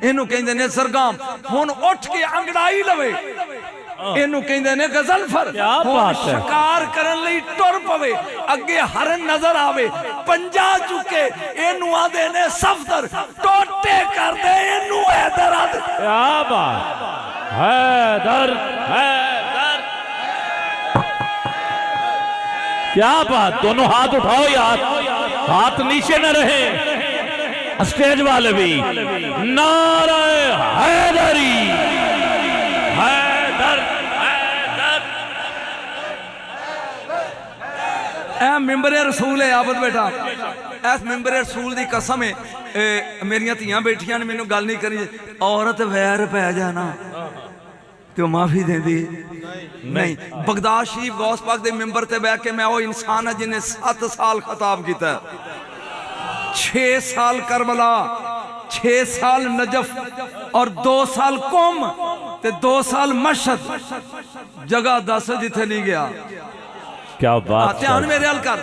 इनू कहंदे ने जरगाम हुन उठ के अंगड़ाई लवे इनू कहंदे ने गजनफर शिकार करन लई टुर पवे अगे हरन नजर आवे पंजा चुके इनू आंदे ने सफदर टोटे कर दे इनू हैदर आंदे। क्या बात हैदर हैदर क्या बात। दोनों हाथ उठाओ यार हाथ नीचे न रहे स्टेज वाले भी नारे हैदरी हैदर हैदर। ए मिंबरे रसूल है आबद बेटा इस मिंबरे रसूल की कसम है मेरिया धियां बैठियां ने मैनू गल नहीं करी औरत वैर पै जाना तो माफी देंदी नहीं। बगदाद शरीफ गौस पाक दे मिंबर ते बैठ के मैं वो इंसान है जिन्हें 7 साल खिताब किया, 6 साल करबला, 6 साल नजफ और 2 साल कौम ते 2 साल मशहद। जगह दस जिथे नहीं गया। क्या बात। ध्यान मेरे हल कर।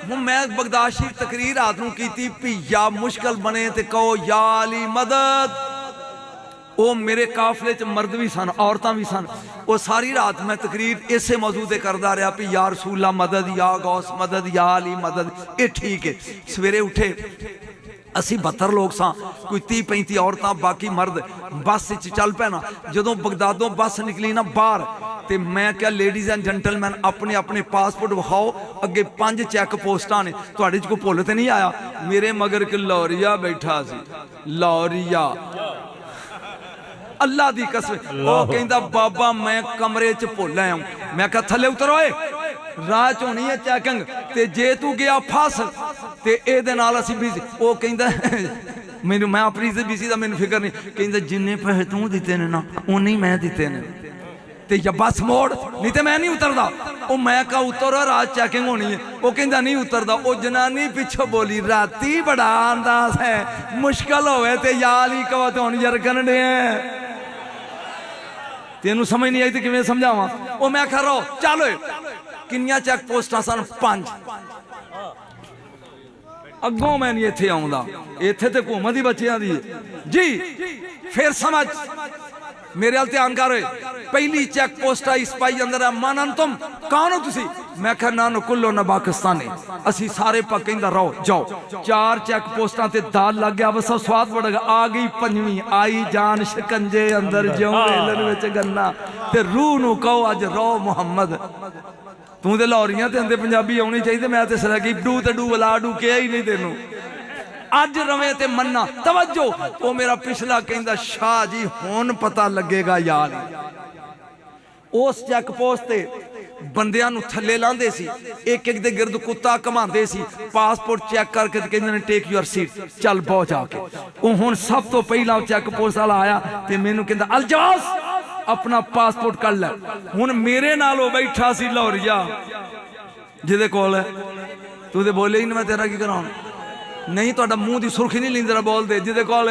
हूँ मैं बगदाद शरीफ तकरीर रात नूं कीती भी या मुश्किल बने ते कहो या अली मदद। वो मेरे काफले च मर्द भी सन, औरतां भी सन। वो सारी रात मैं तकरीर इसे मौजू ते करदा रहा भी या रसूला मदद, या गौस मदद, या अली मदद। ये ठीक है। सवेरे उठे असी 72 लोग सां, कोई 30-35 औरतां, बाकी मर्द। बस चल पैना। जदों बगदादों बस निकली ना बाहर, तो मैं क्या लेडीज़ एंड जेंटलमैन अपने अपने पासपोर्ट विखाओ। अगे 5 चैक पोस्टां ने, तुहाडे च कोई भुल ते नहीं आया? मेरे मगर कि लाहौरिया बैठा सी, लाहौरिया। अल्लाह दी कसम। वो कहंदा बाबा मैं कमरे च भुल आया। मैं कहा थले उतर ओए, राह च होनी है चैकिंग, ते जे तू गया फस ते एदे नाल असीं बिजी। वो कहंदा मैनू, मैं अपनी बिजी दा मैनू फिक्र नहीं। कहंदा जिन्ने पैसे तू दिते ने ना उन्ने ही मैं दिते ने, ते या बस मोड़, नहीं ते मैं नहीं उतरदा। ओ मैं कहा उतर, रात चैकिंग होनी है। वो कहंदा नहीं उतरदा। ओ जनानी पिछो बोली राती बड़ा अंदाज है, मुश्किल होवे ते यार ही कहो तो हुण यरकन दे तेनू समझ नहीं आई तो किवें समझावां। ओ मैं कह रहा चलो किन्नियां चेक पोस्टां सन? 5। अगों मैं नहीं इत्थे आउंदा, इत्थे ते हुकूमत ही बच्चियां दी जी। फिर समझ मेरे हाल ध्यान कर। पहली चेक पोस्ट आई सिपाही अंदर, मानन तुम कौन हो तुसी? मैं कहा ना कुल्लो ना पाकिस्तानी, असी सारे कहंदा रहो जाओ। 4 चेक पोस्टां ते दाल लग गया। बस स्वाद बढ़ गया। आ गई 5वीं, आई जान शिकंजे अंदर ज्यों वेलन विच गन्ना, ते रूह नूं कहो अज रो मुहम्मद। तू ते लाहौरियां ते अंदे पंजाबी आउणी चाहिए। मैं ते सरा की डू ते डू वला डू के ही नहीं तेनू अज रवे ते मन्ना। तवज्जो। वो मेरा पिछला कहंदा शाह जी हुण पता लगेगा यार। उस चेक पोस्ट ते बंदियां नूं थल्ले लांदे सी, एक एक दे गिरद कुत्ता घमांदे सी। पासपोर्ट चेक करके कहंदे ने टेक यूर सीट, चल बहुत जाके। वो हुण सब तो पहला चेक पोस्ट वाला आया ते मैनू कहंदा अलजास अपना पासपोर्ट कर ले। हुण मेरे नाल वो बैठा सी लाहौरिया जिहदे कोल तू ते बोले ही नहीं, मैं तेरा की कराऊं? नहीं तो मुंह की सुर्खी नहीं लींदा बोलते जिदे कोल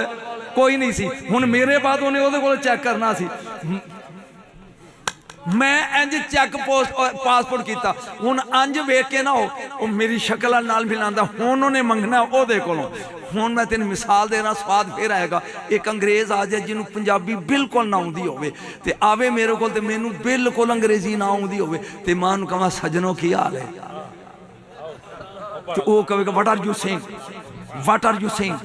कोई नहीं सी। हुण मेरे बाद उन्हें उहदे कोल चेक करना सी। मैं इंज चेक पोस्ट पासपोर्ट किया। हुण अंज वेख के ना हो मेरी शक्ल नाल मिलांदा। हुण उन्हें मंगना उहदे कोलों। हुण मैं तेन मिसाल देना, स्वाद फिर आएगा। एक अंग्रेज आ जाए जिन्हों पंजाबी बिल्कुल ना आउंदी होवे ते आवे मेरे कोल ते मैनू बिल्कुल अंग्रेजी ना आउंदी होवे ते मैं उहनूं कहां सजनों की हाल है, तो वो कहेगा what are you saying, what are you saying,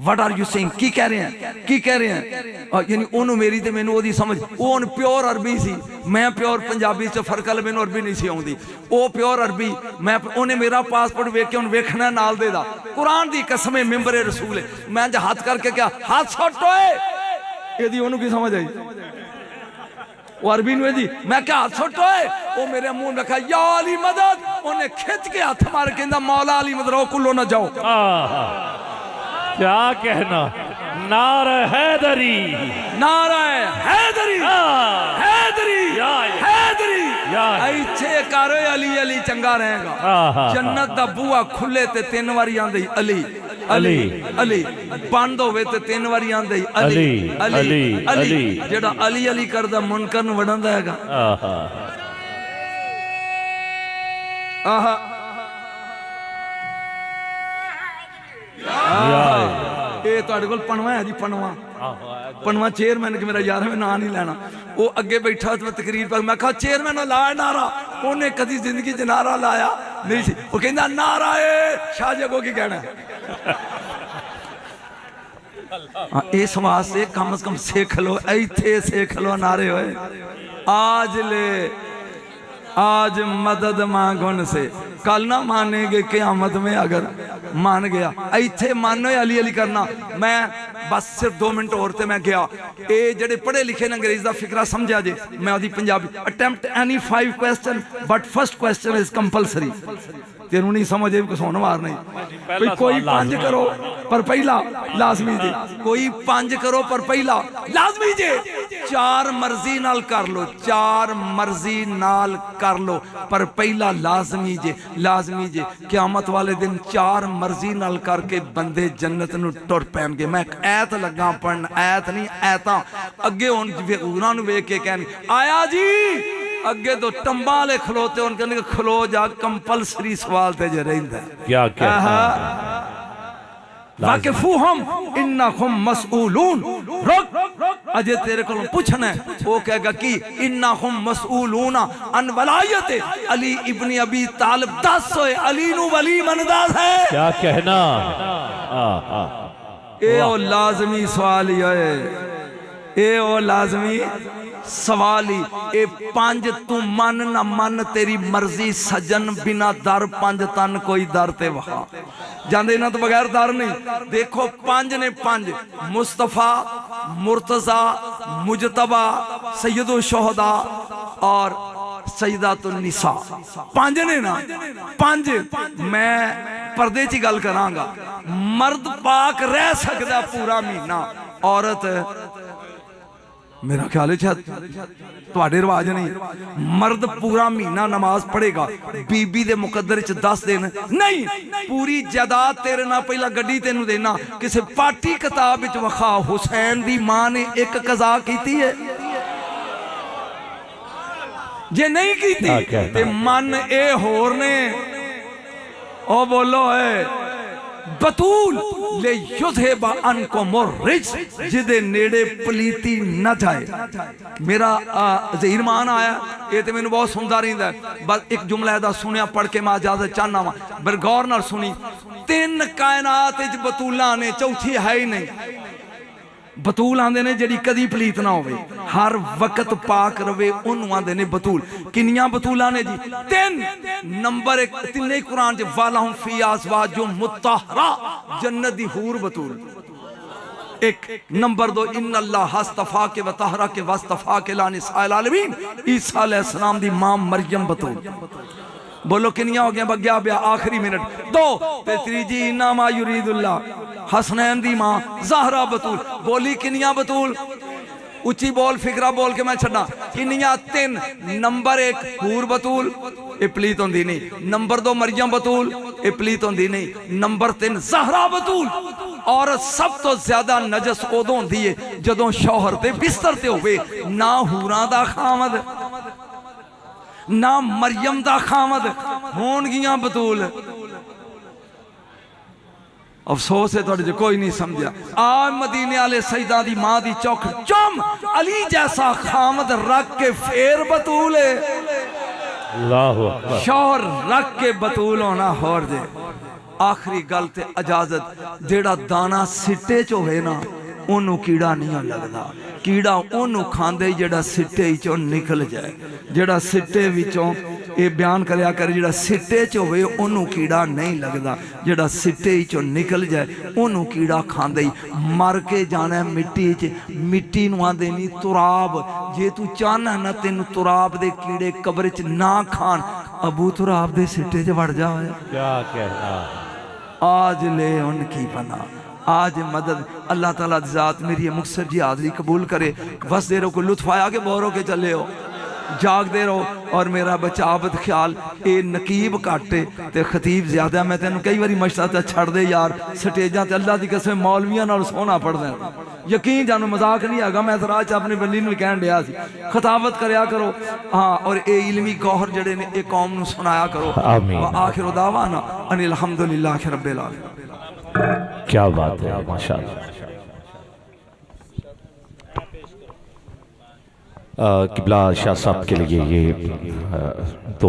what are you saying, की कह रहे हैं, की कह रहे हैं। यानी उन्होंने मेरी ते मैनू ओदी समझ। वो प्योर अरबी सी, मैं प्योर पंजाबी च फर्क है। मैनू अरबी नहीं सी आउंदी, वो प्योर अरबी। मैं उन्हें मेरा पासपोर्ट वेख के उन्हें वेखना नाल दे दा। कुरान दी कसम है, मिंबरे रसूल है। मैं हाथ करके क्या हाथ सुट ओए, यदि उन्होंने की समझ आई वो अरबी नु जी। मैं क्या हाथ सुट ओए, वो मेरे मुंह में कहा या अली मदद। उन्हें खिंच के हाथ मार के मौला अली मदद रो कुल्लो ना जाओ। क्या कहना, नारा हैदरी, नारा हैदरी, हैदरी, हैदरी। इत्थे कर अली अली चंगा रहेगा। जन्नत दा बूहा खुले ते 3 वारी आंदे अली अली अली, बंद होवे ते 3 वारी आंदे अली अली अली। जेड़ा अली अली करदा मुनकर नूं वड़ांदा हैगा। आहा ये तुहाडे कोल पनवा है जी, पनवा पनवा चेयरमैन के मेरा यार, मैं ना नहीं लेना। वो अगे बैठा तो मैं तकरीर पर, मैं कहा चेयरमैन लाया नारा। उन्हें कभी जिंदगी च नारा लाया नहीं सी। वो कहंदा नारा है शाह जी अगों की कहना इस वास्ते कम से कम सीख लो, इत्थे सीख लो नारे होए। आज ले आज मदद मांग उनसे, कल ना मानेंगे क़यामत में अगर मान गया। इत्थे मानो अली अली करना। मैं बस सिर्फ 2 मिनट और ते मैं गया। ये जेडे पढ़े लिखे ने अंग्रेज का फिकरा समझा जे। मैं ओदी Punjabi attempt any 5 question but first question is compulsory. तेनू नहीं समझ भी कुछ होने मार नहीं भाई कोई पंज करो पर पहला लाजमी जे कोई पंज करो पर पहला लाजमी जे चार मर्जी नाल कर लो चार मर्जी नाल कर लो पर पहला लाजमी जे क़यामत वाले दिन चार मर्जी नाल करके बंदे जन्नत नूं टुर पैणगे मैं ऐत लगा पढ़न ऐत नहीं ऐतां अगे हुण उन्हां नूं वेख के कहन आया जी अगे तो टंबा वाले खलोते उनके खलो जा कंपलसरी सवाल ते जे रहिंदा क्या क्या वाकिफुहुम इन्नहुम मसऊलून रुक अजे तेरे को पूछना है वो कहेगा कि इन्नहुम मसऊलून अन वलायत अली इब्न अबी तालिब 10 होए अली नु वली मनदास है क्या कहना ए ओ लाजमी सवाल ही है ए ओ लाजमी सवाल ही ए पंज तू मन ना मन तेरी मर्जी सजन बिना दर पंज तन कोई दर ते वहा जांदे इन्हां तो बगैर दर नहीं देखो पंज ने पंज मुस्तफा मुर्तजा मुजतबा सैयदुल शुहदा और सईदातुन निसा पंज ने ना पंज मैं पर्दे च गल करांगा मर्द पाक रह सकदा पूरा महीना औरत मेरा ख्याल है तुहाडे रिवाज नहीं मर्द पूरा महीना नमाज पढ़ेगा बीबी दे मुकद्दर च 10 दिन नहीं पूरी जायदाद तेरे ना पहला गड्डी तेनू देना किसी पार्टी किताब विच वखा हुसैन दी मां ने एक कज़ा कीती है जे नहीं कीती ते मन ए होर ने ओ बोलो है बतूल ले युज़हिब अनकुम रिज्स जिदे नेड़े पलीती न जाए मेरा ज़हीरमान आया ये तो मैंने बहुत सुनता रहिंदा है बस एक जुमला दा सुनिया पढ़ के मैं इजाजत चाहना वा पर गौर नाल सुनी तीन कायनात विच बतूलां ने चौथी है ही नहीं बतूल आंदे ने जिहड़ी कदी पलीत ना होवे हर वक्त पाक रवे उन्होंने आंदे ने बतूल किनियां बतूलां ने जी तीन नंबर 1 तिन्ने कुरान च वालहुम फी अज़वाजु मुत्तहरा जन्नत दी हूर बतूल एक नंबर 2 इन्नल्लाह हस्तफा के वतहरा के वस्तफा के लानिसाइल आलमीन ईसा अलैहिस्सलाम दी मां मरियम बतूल बोलो किनियां हो गया बग्या ब्या आखिरी मिनट 2 ते तीजी इन्नमा युरीदुल्लाह हसनैन दी मां ज़हरा बतूल बोली किनियां बतूल उच्ची बोल फिकरा बोल के मैं छड़ा किनियां 3 नंबर 1 हूर बतूल ये पलीत होंदी नहीं नंबर 2 मरियम बतूल ये पलीत होंदी नहीं नंबर 3 ज़हरा बतूल और सब तो ज्यादा नजस उदों होंदी है जदों शौहर ते बिस्तर ते होवे ना हूरां दा खामद ना मरियम दा खामद होणगियां बतूल अफसोस है तुहाडे कोई नहीं समझा आ मदीने वाले सईदा दी मां दी चौख चुम अली जैसा खामद रख के फेर बतूल है अल्लाहु अकबर शौहर रख के बतूल होना होर जे आखिरी गल ते इजाजत जेड़ा दाना सिट्टे च होवे ना ओनू कीड़ा नहीं लगदा कीड़ा ओनू खांदे जेड़ा सिट्टे चों निकल जाए जेड़ा सिट्टे विचों ये बयान करया कर जेड़ा सिट्टे च होवे ओनू कीड़ा नहीं लगदा जेड़ा सिट्टे चों निकल जाए ओनू कीड़ा खांदे ही मर के जाना मिट्टी च मिट्टी नूं आंदे नहीं तुराब जे तू चाहना ना तेन तुराब दे कीड़े कब्र च ना खान अबू तुराब दे सिट्टे च वड़ जा क्या कहना आज ले उनकी पना आज मदद अल्लाह ताला दी ज़ात मेरी मुक्तसर जी हाज़री कबूल करे बस देर को लुत्फ आया के बोरो के चले हो जागते रहो और मेरा बचावत ख्याल ये नकीब घट्ट ते खतीब ज्यादा मैं तेन कई बार मशता छड़ दे यार स्टेजा ते अल्लाह की कसम मौलवियां नाल सोहना पढ़दा यकीन जानो मजाक नहीं हैगा मैं राह च अपने बल्ली नूं कहन दिया सी खताबत करया करो हाँ और ये इल्मी गौहर जड़े ने ये कौम नूं सुनाया करो आखिर दावाना अनिल हम्दुलिल्लाहि रब्बिल आलमीन क्या बात है माशाअल्लाह किबला शाह साहब के लिए ये दो